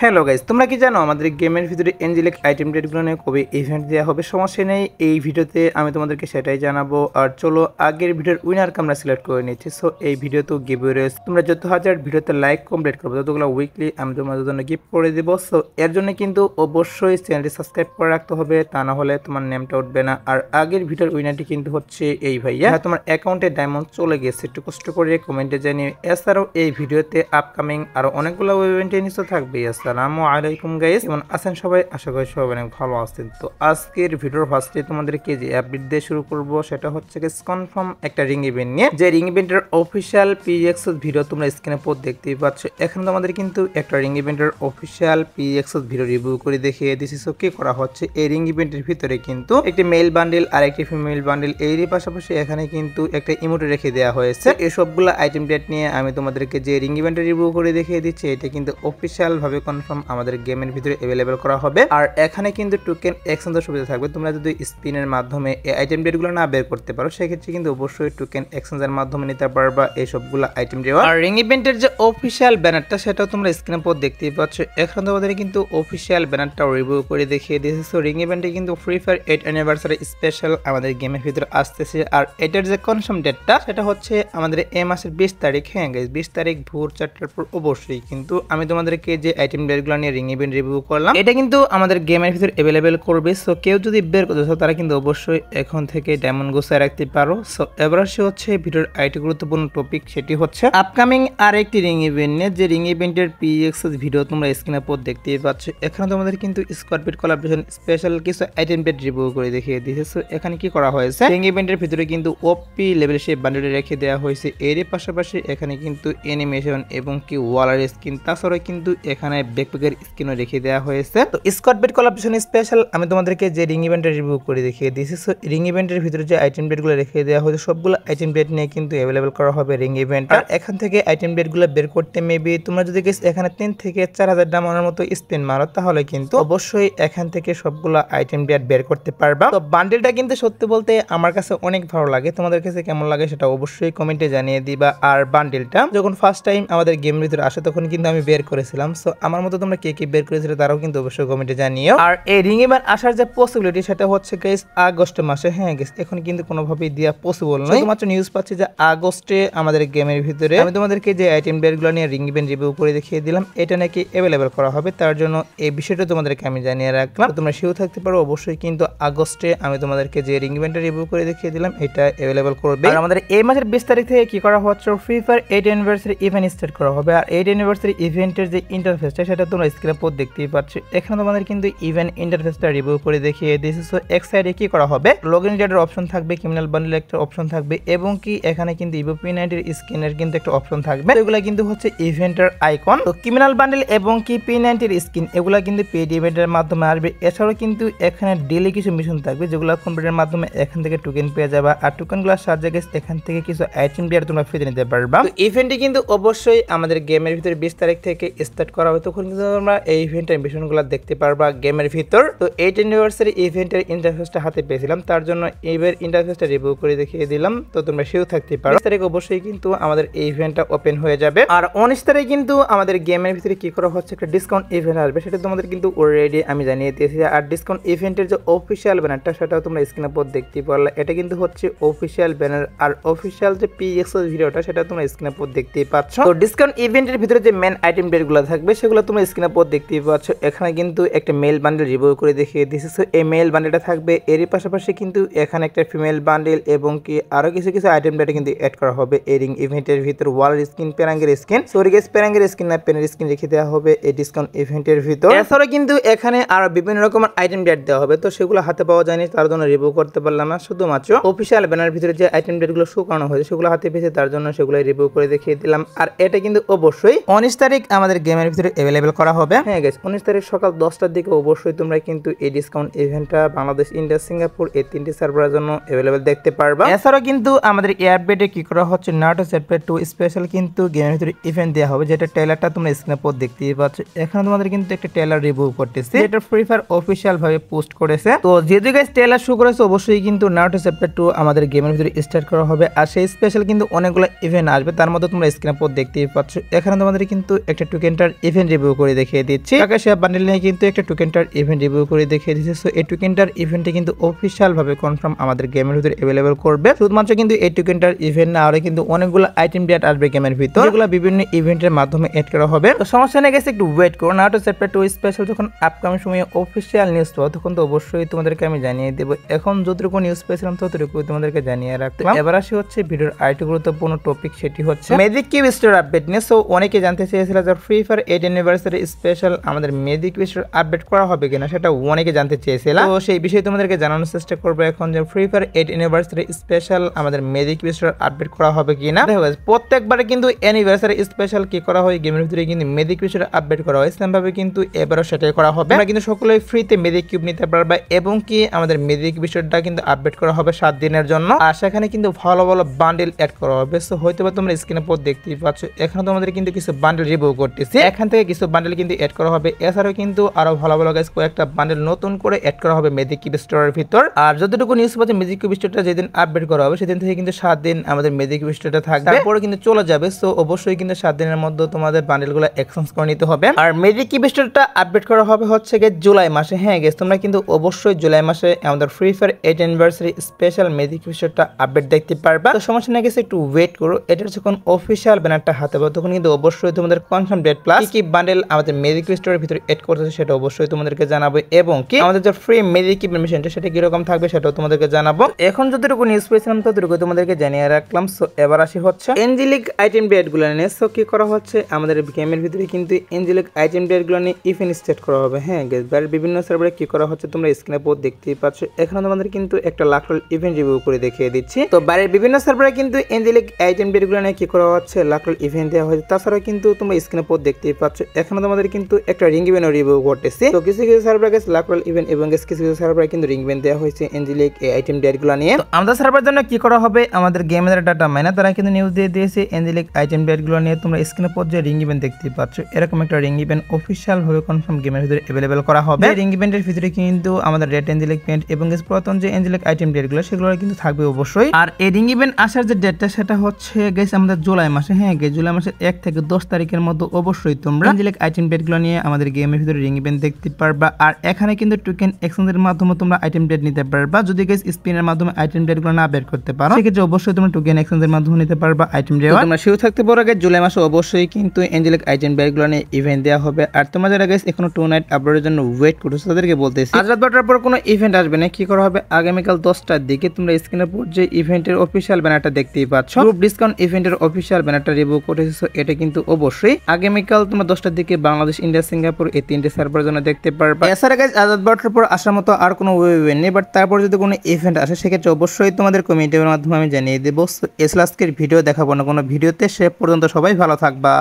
Hello guys, তোমরা কি জানো আমাদের গেমের ভিতরে এঞ্জেলিক আইটেম রেটগুলো নিয়ে কবে ইভেন্ট দেওয়া হবে? সমস্যা নেই, এই ভিডিওতে আমি তোমাদেরকে সেটাই জানাবো। আর চলো আগের ভিডিওর উইনারকে আমরা সিলেক্ট করে নিচ্ছি। সো এই ভিডিওতেও গিভওয়ে রয়েছে, তোমরা যত হাজার ভিডিওতে লাইক কমপ্লিট করবো ততগুলো উইকলি আমি তোমাদের জন্য গিফট করে দেবো। সো এর জন্য কিন্তু অবশ্যই চ্যানেলটি সাবস্ক্রাইব করে রাখতে হবে, তা না হলে তোমার নেমটা উঠবে না। আর আগের ভিডিওর উইনারটি কিন্তু হচ্ছে এই ভাইয়া, তোমার অ্যাকাউন্টে ডায়মন্ড চলে গেছে, একটু কষ্ট করে কমেন্টে জানিয়ে। এছাড়াও এই ভিডিওতে আপকামিং আরো অনেকগুলো ইভেন্টের নিশ্চয় থাকবে। আসসালামু আলাইকুম গাইস, কেমন আছেন সবাই? আশা করি সবাই অনেক ভালো আছেন। তো আজকের ভিডিওর ফার্স্টে তোমাদেরকে যে আপডেট দিয়ে শুরু করব সেটা হচ্ছে কনফার্ম একটা রিং ইভেন্ট নিয়ে। যে রিং ইভেন্টের অফিসিয়াল পিএক্সএস ভিডিও তোমরা স্ক্রিনে পর দেখতেই পাচ্ছ। এখানে তোমাদের কিন্তু একটা রিং ইভেন্টের অফিসিয়াল পিএক্সএস ভিডিও রিভিউ করে দেখিয়ে দিছি। সো কি করা হচ্ছে, এই রিং ইভেন্টের ভিতরে কিন্তু একটি মেল বান্ডেল আর একটি ফিমেল বান্ডেল, এরই পাশাপাশি এখানে কিন্তু একটা ইমোটে রেখে দেওয়া হয়েছে। এই সবগুলো আইটেম ডেট নিয়ে আমি তোমাদেরকে যে রিং ইভেন্টের রিভিউ করে দেখিয়ে দিচ্ছি, এটা কিন্তু অফিসিয়াল ভাবে কনফার্ম আমাদের গেমের ভিতরে অ্যাভেলেবেল করা হবে। আর এখানে কিন্তু টোকেন এক্সচেঞ্জের সুবিধা থাকবে। তোমরা যদি স্পিনের মাধ্যমে এই আইটেম ডেটগুলো না বের করতে পারো, সেক্ষেত্রে কিন্তু অবশ্যই টোকেন এক্সচেঞ্জের মাধ্যমে নিতে পারবা এই সবগুলো আইটেম দেওয়া। আর রিং ইভেন্টের যে অফিসিয়াল ব্যানারটা সেটাও তোমরা স্ক্রিনে পর দেখতেই পাচ্ছ। এখন তোমাদের কিন্তু অফিসিয়াল ব্যানারটা রিভিউ করে দেখিয়ে দিয়েছে। সো রিং ইভেন্টে কিন্তু ফ্রি ফায়ার 8 অ্যানিভার্সারি স্পেশাল আমাদের গেমের ভিতরে আসতেছে। আর এটার যে কনফার্ম ডেটটা সেটা হচ্ছে আমাদের এই মাসের 20 তারিখ। হ্যাঁ গাইস, 20 তারিখ ভোর 4টার পর অবশ্যই কিন্তু আমি তোমাদেরকে যে আইটেম ডেটগুলো নিয়ে রিং ইভেন্ট রিভিউ করলাম, এটা কিন্তু আমাদের গেমের ভিতরে অ্যাভেলেবেল করবে। সো কেউ যদি বের করতে চাও তারা কিন্তু অবশ্যই এখন থেকে ডায়মন্ড গোছায় রাখতে পারো। সো এবার হচ্ছে ভিডিওর আরেকটি গুরুত্বপূর্ণ টপিক, সেটি হচ্ছে আপকামিং আরেকটি রিং ইভেন্ট নিয়ে। যে রিং ইভেন্টের পিএক্সএস ভিডিও তোমরা স্ক্রিনে পর দেখতেই পাচ্ছ। এখানে তোমাদের কিন্তু স্কটবিট কোলাবরেশন স্পেশাল কিছু আইটেম ডেট রিভিউ করে দেখিয়ে দিয়েছে। সো এখানে কি করা হয়েছে, রিং ইভেন্টের ভিতরে কিন্তু ওপি লেভেল সেই বান্ডেলে রেখে দেওয়া হয়েছে। এরই পাশাপাশি এখানে কিন্তু অ্যানিমেশন এবং কি ওয়ালার স্কিন, তাছাড়াও কিন্তু এখানে ব্যাকপ্যাকের স্কিনও রেখে দেওয়া হয়েছে। তো স্কটবিট কোলাবরেশন স্পেশাল আমি তোমাদেরকে যে রিং ইভেন্টের রিভিউ করে দেখিয়ে দিয়েছি। সো রিং ইভেন্টের ভিতরে যে আইটেম ডেটগুলো রেখে দেওয়া হয়েছে সবগুলো আইটেম ডেট নিয়ে কিন্তু অ্যাভেলেবেল করা হবে রিং ইভেন্ট। আর এখান থেকে আইটেম ডেটগুলো বের করতে মেবি তোমরা যদি এখানে 3 থেকে 4000 ডায়মন্ডের মতো স্পিন মারো, তাহলে কিন্তু অবশ্যই এখান থেকে সবগুলো আইটেম ডেট বের করতে পারবা। তো বান্ডেলটা কিন্তু সত্যি বলতে আমার কাছে অনেক ভালো লাগে, তোমাদের কাছে কেমন লাগে সেটা অবশ্যই কমেন্টে জানিয়ে দিবা। আর বান্ডেলটা যখন ফার্স্ট টাইম আমাদের গেমের ভিতরে আসে তখন কিন্তু আমি বের করেছিলাম। সো আমার মতো তোমরা কে কে বের করেছিলে তারাও কিন্তু অবশ্যই কমেন্টে জানিও। আর এই রিং ইভেন্ট আসার যে পসিবিলিটি সেটা হচ্ছে গাইস আগস্ট মাসে। হ্যাঁ গাইস, এখন কিন্তু কোনোভাবেই দেওয়া পসিবল নয়। শুধুমাত্র নিউজ পাচ্ছি যে আগস্টে আমাদের গেমের ভিতরে আমি তোমাদেরকে যে আইটেম ডেটগুলো নিয়ে রিং ইভেন্ট রিভিউ করে দেখিয়ে দিলাম, এটা নাকি অ্যাভেলেবেল করা হবে। তার জন্য এই বিষয়টা তোমাদেরকে আমি জানিয়ে রাখলাম, তোমরা শিওর থাকতে পারো অবশ্যই কিন্তু আগস্টে আমি তোমাদেরকে যে রিং ইভেন্টের রিভিউ করে দেখিয়ে দিলাম এটা অ্যাভেলেবেল করবে। আর আমাদের এই মাসের 20 তারিখ থেকে কি করা হচ্ছে, free fire 8 anniversary event start করা হবে। আর 8 অ্যানিভার্সারি ইভেন্টের যে ইন্টারফেসটা সেটা তোমরা স্ক্রিনে পর দেখতেই পাচ্ছ। এখানে তোমাদের কিন্তু ইভেন্ট ইন্টারফেসটা রিভিউ করে দেখিয়ে দিয়েছে। সো এক সাইডে কি করা হবে, লগইন ডেটের অপশন থাকবে, ক্রিমিনাল বান্ডেল একটা অপশন থাকবে এবং কি এখানে কিন্তু ইভো P90 এর স্কিনের কিন্তু একটা অপশন থাকবে। এগুলা কিন্তু হচ্ছে ইভেন্টের আইকন। তো ক্রিমিনাল বান্ডেল এবং কি P90 এর স্কিন এগুলা কিন্তু পেড ইভেন্টের মাধ্যমে আসবে। এছাড়াও কিন্তু এখানে ডেইলি কিছু মিশন থাকবে যেগুলো কমপ্লিটের মাধ্যমে এখান থেকে টোকেন পেয়ে যাবে। আর টোকেনগুলো সাহায্যে এখান থেকে কিছু আইটেম দিয়ে তোমরা ফ্রিতে নিতে পারবা। তো ইভেন্টটি কিন্তু অবশ্যই আমাদের গেমের ভিতরে 20 তারিখ থেকে স্টার্ট করা হবে, তখন কিন্তু তোমরা এই ইভেন্টের মিশনগুলো দেখতে পারবা গেমের ভিতর। তো 8 অ্যানিভার্সারি ইভেন্টের ইন্টারফেসটা হাতে পেয়েছিলাম, তার জন্য এইবার ইন্টারফেসটা রিভিউ করে দেখিয়ে দিলাম। তো তোমরা শিওর থাকতে পারো 20 তারিখ অবশ্যই কিন্তু আমাদের এই ইভেন্টটা ওপেন হয়ে যাবে। আর 19 তারিখ কিন্তু আমাদের গেমের ভিতরে কি করা হচ্ছে, একটা ডিসকাউন্ট ইভেন্ট আসবে, সেটা তোমাদের কিন্তু অলরেডি আমি জানিয়ে দিয়েছি। আর ডিসকাউন্ট ইভেন্টের যে অফিসিয়াল ব্যানারটা সেটাও তোমরা স্ক্রিনে পর দেখতে পারলে, এটা কিন্তু হচ্ছে অফিসিয়াল ব্যানার। আর অফিসিয়াল যে পিএক্সএস ভিডিওটা সেটা তোমরা স্ক্রিনে পর দেখতেই পাচ্ছ। তো ডিসকাউন্ট ইভেন্টের ভিতরে যে মেন আইটেম ডেটগুলো থাকবে সেগুলো তোমরা স্ক্রিনে পর দেখতেই পাচ্ছ। এখানে কিন্তু একটা মেল বান্ডেল রিভিউ করে দেখিয়ে দিয়েছে। সো এই মেল বান্ডেলটা থাকবে, এরই পাশাপাশি কিন্তু এখানে একটা ফিমেল বান্ডেল এবং কি আরো কিছু আইটেম ডেটা কিন্তু অ্যাড করা হবে এই রিং ইভেন্টের ভিতর। ওয়াল স্কিন, প্যারাঙ্গের স্কিন, সরি গাইস প্যারাঙ্গের স্কিন না পেনের স্কিন রেখে দেওয়া হবে এই ডিসকাউন্ট ইভেন্টের ভিতর। এছাড়াও কিন্তু এখানে আরো বিভিন্ন রকমের আইটেম ডেট দেওয়া হবে, তো সেগুলো হাতে পাওয়া যায়নি তার জন্য রিভিউ করতে পারলাম না। শুধুমাত্র অফিসিয়াল ব্যানার ভিতরে যে আইটেম ডেটগুলো শো করানো হয়েছে সেগুলো হাতে পেয়েছে, তার জন্য সেগুলো রিভিউ করে দেখিয়ে দিলাম। আর এটা কিন্তু অবশ্যই 19 তারিখ আমাদের গেমের ভিতরে অ্যাভেলেবেল করা হবে। হ্যাঁ গাইস, 19 তারিখ সকাল 10টার দিকে অবশ্যই তোমরা কিন্তু এই ডিসকাউন্ট ইভেন্টটা বাংলাদেশ, ইন্ডিয়া, সিঙ্গাপুর এই 3টি সার্ভারের জন্য অ্যাভেলেবেল দেখতে পারবা। এছাড়াও কিন্তু আমাদের এয়ারবেটে কি করা হচ্ছে, নাটো চ্যাপ্টার 2 স্পেশাল কিন্তু গেমের ভিতরে ইভেন্ট দেওয়া হবে, যেটা ট্রেলারটা তোমরা স্ক্রিনে পর দেখতেই পাচ্ছ। এখানে তোমাদের কিন্তু একটা ট্রেলার রিভিউ করতেছে, এটা ফ্রি ফায়ার অফিসিয়াল ভাবে পোস্ট করেছে। তো যেহেতু গাইস ট্রেলার শো করেছে অবশ্যই কিন্তু নাটো চ্যাপ্টার 2 আমাদের গেমের ভিতরে স্টার্ট করা হবে। আর সেই স্পেশাল কিন্তু অনেকগুলো ইভেন্ট আসবে, তার মধ্যে তোমরা স্ক্রিনে পর দেখতেই পাচ্ছ। এখানে তোমাদের কিন্তু একটা টোকেনটার ইভেন্ট রিভিউ রিভিউ করে দেখিয়ে দিচ্ছি। আকাশিয়া বান্ডেল নিয়ে কিন্তু একটা টোকেনটার ইভেন্ট রিভিউ করে দেখিয়ে দিচ্ছি। সো এই টোকেনটার ইভেন্টে কিন্তু অফিশিয়াল ভাবে কনফার্ম আমাদের গেমের ভিতরে অ্যাভেলেবল করবে। শুধুমাত্র কিন্তু এই টোকেনটার ইভেন্ট না হলে কিন্তু অনেকগুলো আইটেম ডেট আসবে গেমের ভিতর, যেগুলো বিভিন্ন ইভেন্টের মাধ্যমে এড করা হবে। তো সমস্যা নেই গেছে, একটু ওয়েট করো। নাটো চ্যাপ্টার 2 স্পেশাল যখন আপকামিং সময়ে অফিশিয়াল নিউজ পাবো তখন তো অবশ্যই তোমাদেরকে আমি জানিয়ে দেবো। এখন যতটুকু নিউজ পেয়েছিলাম ততটুকু তোমাদেরকে জানিয়ে রাখলাম। এবার আসি হচ্ছে ভিডিওর আরেকটি গুরুত্বপূর্ণ টপিক, সেটি হচ্ছে ম্যাজিক কিউব স্টোর আপডেট নিয়ে। সো অনেকে জানতে চেয়েছিল যে ফ্রি ফায়ার 8 অ্যানিভার্সারি স্পেশাল আমাদের ম্যাজিক কিউব স্টোর আপডেট করা হবে কিনা, সেটা অনেকে জানতে চেয়েছিল। তো সেই বিষয়ে তোমাদেরকে জানানোর চেষ্টা করবো এখন যে ফ্রি ফায়ার 8 অ্যানিভার্সারি স্পেশাল আমাদের ম্যাজিক কিউব স্টোর আপডেট করা হবে কিনা। দেখো প্রত্যেকবারে কিন্তু অ্যানিভার্সারি স্পেশাল কি করা হয় গেমের ভিতরে কিন্তু ম্যাজিক কিউব স্টোর আপডেট করা হয়, সেম ভাবে কিন্তু এবারও সেটাই করা হবে। আমরা কিন্তু সকলেই ফ্রিতে ম্যাজিক কিউব নিতে পারবা এবং কি আমাদের ম্যাজিক কিউব স্টোরটা কিন্তু আপডেট করা হবে 7 দিনের জন্য। আর সেখানে কিন্তু ভালো ভালো বান্ডেল অ্যাড করা হবে। সো হয়তো বা তোমরা স্ক্রিনে পর দেখতেই পাচ্ছ, এখানে তোমাদের কিন্তু কিছু বান্ডেল রিভিউ করতেছি। এখান থেকে কিছু বান্ডেল কিন্তু অ্যাড করা হবে। এছাড়াও কিন্তু আরো ভালো ভালো গাইস কয়েকটা বান্ডেল নতুন করে অ্যাড করা হবে ম্যাজিক কিউব স্টোরের ভিতর। আর যতটুকু নিউজ পাচ্ছে ম্যাজিক কিউব স্টোরটা যেদিন আপডেট করা হবে সেদিন থেকে কিন্তু 7 দিন আমাদের ম্যাজিক কিউব স্টোরটা থাকবে, তারপরে কিন্তু চলে যাবে। সো অবশ্যই কিন্তু 7 দিনের মধ্যে তোমাদের বান্ডেলগুলো এক্সচেঞ্জ করে নিতে হবে। আর ম্যাজিক কিউব স্টোরটা আপডেট করা হবে হচ্ছে গিয়ে জুলাই মাসে। হ্যাঁ গেস, তোমরা কিন্তু অবশ্যই জুলাই মাসে আমাদের free fire 8 anniversary special magic cube স্টোরটা আপডেট দেখতে পারবা। তো সমস্যা না গেছে, একটু ওয়েট করো। এটা যখন অফিশিয়াল ব্যানারটা হাতে পাবো তখন কিন্তু অবশ্যই তোমাদের কনফার্ম ডেট প্লাস কি বান্ডেল আমাদের ম্যাজিক কিউব স্টোরের ভিতরে এড করতেছে সেটা অবশ্যই তোমাদেরকে জানাবো, এবং কি আমাদের যে ফ্রি ম্যাজিক কিউব মিশনটা সেটা কিরকম থাকবে সেটাও তোমাদেরকে জানাবো। এখন যতটুকু নিউজ পেয়েছিলাম ততটুকু তোমাদেরকে জানিয়ে রাখলাম। সো এবার আসি হচ্ছে এঞ্জেলিক আইটেম ডেটগুলো নিয়ে। সো কি করা হচ্ছে আমাদের গেমের ভিতরে কিন্তু এঞ্জেলিক আইটেম ডেটগুলো নিয়ে ইভেন্ট স্টার্ট করা হবে। হ্যাঁ গেস, বিভিন্ন সার্ভারে কি করা হচ্ছে তোমরা স্ক্রিনে পর দেখতেই পাচ্ছ। এখানে তোমাদের কিন্তু একটা লাখল ইভেন্ট রিভিউ করে দেখিয়ে দিচ্ছি। তো বাইরের বিভিন্ন সার্ভারে কিন্তু এঞ্জেলিক আইটেম ডেটগুলো নিয়ে কি করা হচ্ছে লাখল ইভেন্ট দেওয়া হয়েছে। তাছাড়াও কিন্তু তোমরা স্ক্রিনে পর দেখতেই পাচ্ছ এখানে তোমাদের কিন্তু একটা রিং ইভেন্ট রিভিউ করতেছি। তো কিছু কিছু সার্ভারে গেছে লাখল ইভেন্ট এবং কিছু কিছু সার্ভারে কিন্তু রিং ইভেন্ট দেওয়া হয়েছে এঞ্জেলিক আইটেম ডেটগুলো নিয়ে। তো আমাদের সার্ভারের জন্য কি করা হবে আমাদের গেমের ডাটা মাইনা তারা কিন্তু নিউজ দিয়ে দিয়েছে এঞ্জেলিক আইটেম ডেটগুলো নিয়ে। তোমরা স্ক্রিনে পর যে রিং ইভেন্ট দেখতেই পাচ্ছ, এরকম একটা রিং ইভেন্ট অফিশিয়াল ভাবে কনফার্ম গেমের ভিতরে অ্যাভেলেবল করা হবে। রিং ইভেন্টের ভিতরে কিন্তু আমাদের রেড এঞ্জেলিক পেন্ট এবং পুরাতন যে এঞ্জেলিক আইটেম ডেটগুলো সেগুলো কিন্তু থাকবে অবশ্যই। আর এই রিং ইভেন্ট আসার যে ডেটটা সেটা হচ্ছে গেছে আমাদের জুলাই মাসে। হ্যাঁ গেছে জুলাই মাসের 1 থেকে 10 তারিখের মধ্যে অবশ্যই তোমরা এঞ্জেলিক আইটেম ডেটগুলো নিয়ে আমাদের গেমের ভিতরে রিং ইভেন্ট দেখতে পারবা। আর এখানে কিন্তু টোকেন এক্সচেঞ্জের মাধ্যমে তোমরা আইটেম ডেট নিতে পারবা। যদি গেস স্পিনের মাধ্যমে আইটেম ডেটগুলো না বের করতে পারো সেক্ষেত্রে অবশ্যই তোমরা টোকেন এক্সচেঞ্জের মাধ্যমে নিতে পারবা আইটেম ডেট। তোমরা শিওর থাকতে পারো গেস জুলাই মাসে অবশ্যই কিন্তু এঞ্জেলিক আইটেম ডেটগুলো নিয়ে ইভেন্ট দেওয়া হবে। আর তোমরা যারা গেস এখনো 2 নাইট আপলোডের জন্য ওয়েট করছো তাদেরকে বলতেছি আজ রাত 12টার পর কোনো ইভেন্ট আসবে না। কি করা হবে আগামীকাল 10টার দিকে তোমরা স্ক্রিনের উপর যে ইভেন্টের অফিশিয়াল ব্যানারটা দেখতেই পাচ্ছ, গ্রুপ ডিসকাউন্ট ইভেন্টের অফিশিয়াল ব্যানারটা রিভিউ করেছো। এটা কিন্তু অবশ্যই আগামীকাল তোমরা 10টার দিকে বাংলাদেশ, ইন্ডিয়া, সিঙ্গাপুর এই 3টে সার্ভারের জন্য দেখতে পারবা। এছাড়া গাইস আজ রাত 12টার পর আসার মতো আর কোনো ওয়ে নেই, বাট তারপর যদি কোনো ইভেন্ট আসে সেক্ষেত্রে অবশ্যই তোমাদের কমিউনিটির মাধ্যমে আমি জানিয়ে দেবো। আজকের ভিডিও দেখাবো না কোনো ভিডিওতে, সে পর্যন্ত সবাই ভালো থাকবা।